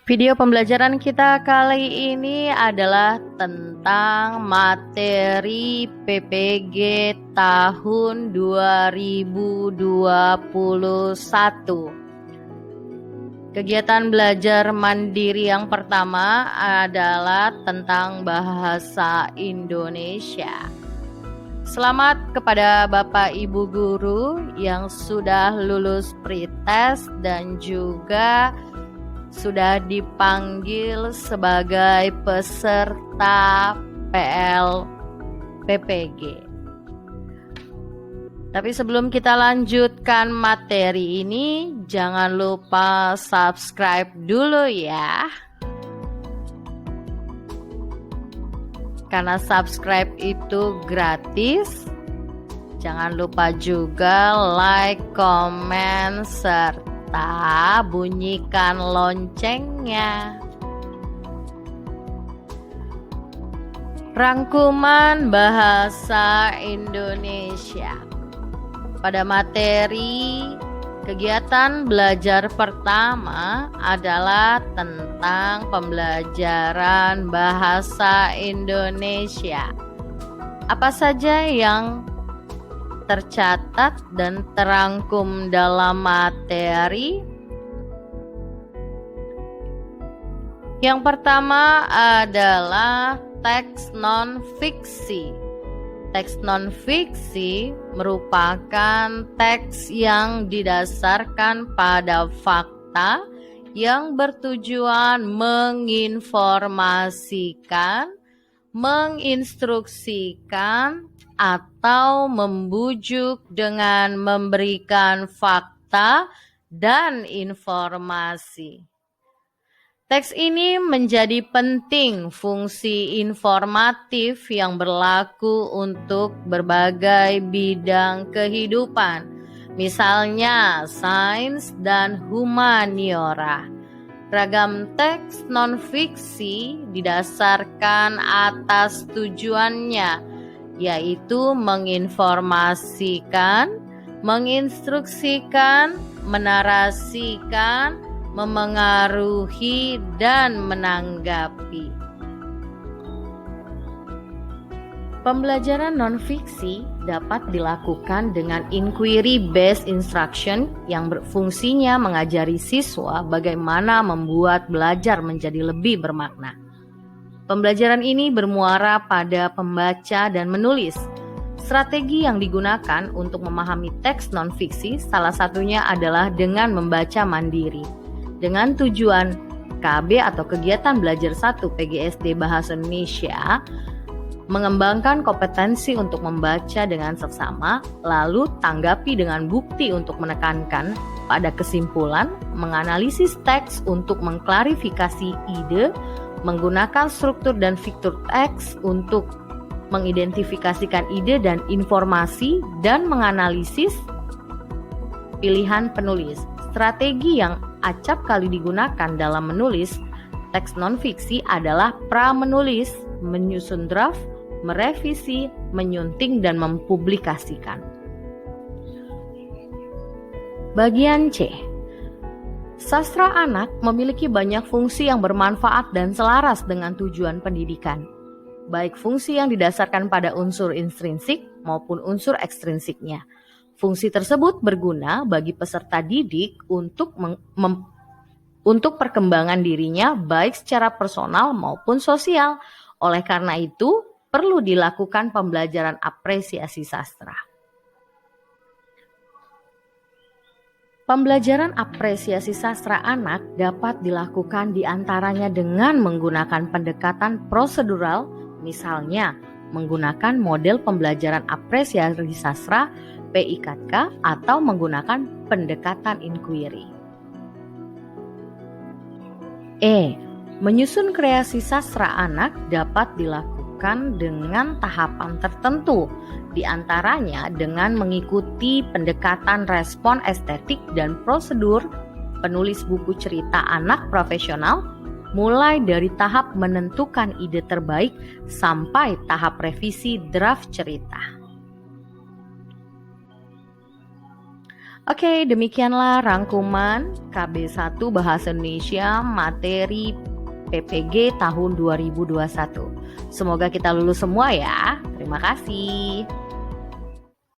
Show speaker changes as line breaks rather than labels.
Video pembelajaran kita kali ini adalah tentang materi PPG tahun 2021. Kegiatan belajar mandiri yang pertama adalah tentang bahasa Indonesia. Selamat kepada Bapak Ibu guru yang sudah lulus pretest dan juga sudah dipanggil sebagai peserta PPG. Tapi sebelum kita lanjutkan materi ini, jangan lupa subscribe dulu ya. Karena subscribe itu gratis. Jangan lupa juga like, comment, serta bunyikan loncengnya. Rangkuman bahasa Indonesia. Pada materi kegiatan belajar pertama adalah tentang pembelajaran bahasa Indonesia. Apa saja yang tercatat dan terangkum dalam materi? Yang pertama adalah teks non-fiksi. Teks non-fiksi merupakan teks yang didasarkan pada fakta yang bertujuan menginformasikan, menginstruksikan, atau membujuk dengan memberikan fakta dan informasi. Teks ini menjadi penting fungsi informatif yang berlaku untuk berbagai bidang kehidupan, misalnya sains dan humaniora. Ragam teks non-fiksi didasarkan atas tujuannya, yaitu menginformasikan, menginstruksikan, menarasikan, memengaruhi, dan menanggapi. Pembelajaran non-fiksi dapat dilakukan dengan inquiry based instruction yang berfungsinya mengajari siswa bagaimana membuat belajar menjadi lebih bermakna. Pembelajaran ini bermuara pada pembaca dan menulis. Strategi yang digunakan untuk memahami teks non-fiksi salah satunya adalah dengan membaca mandiri. Dengan tujuan KB atau Kegiatan Belajar 1 PGSD Bahasa Indonesia mengembangkan kompetensi untuk membaca dengan seksama, lalu tanggapi dengan bukti untuk menekankan pada kesimpulan, menganalisis teks untuk mengklarifikasi ide, menggunakan struktur dan fitur teks untuk mengidentifikasikan ide dan informasi, dan menganalisis pilihan penulis. Strategi yang acap kali digunakan dalam menulis teks non-fiksi adalah pra-menulis, menyusun draft, merevisi, menyunting, dan mempublikasikan. Bagian C. Sastra anak memiliki banyak fungsi yang bermanfaat dan selaras dengan tujuan pendidikan, baik fungsi yang didasarkan pada unsur intrinsik maupun unsur ekstrinsiknya. Fungsi tersebut berguna bagi peserta didik untuk perkembangan dirinya baik secara personal maupun sosial. Oleh karena itu, perlu dilakukan pembelajaran apresiasi sastra. Pembelajaran apresiasi sastra anak dapat dilakukan diantaranya dengan menggunakan pendekatan prosedural, misalnya menggunakan model pembelajaran apresiasi sastra PIKK atau menggunakan pendekatan inquiry. Menyusun kreasi sastra anak dapat dilakukan dengan tahapan tertentu, diantaranya dengan mengikuti pendekatan respon estetik dan prosedur penulis buku cerita anak profesional, mulai dari tahap menentukan ide terbaik sampai tahap revisi draft cerita. Oke, demikianlah rangkuman KB1 Bahasa Indonesia materi PPG tahun 2021. Semoga kita lulus semua ya. Terima kasih.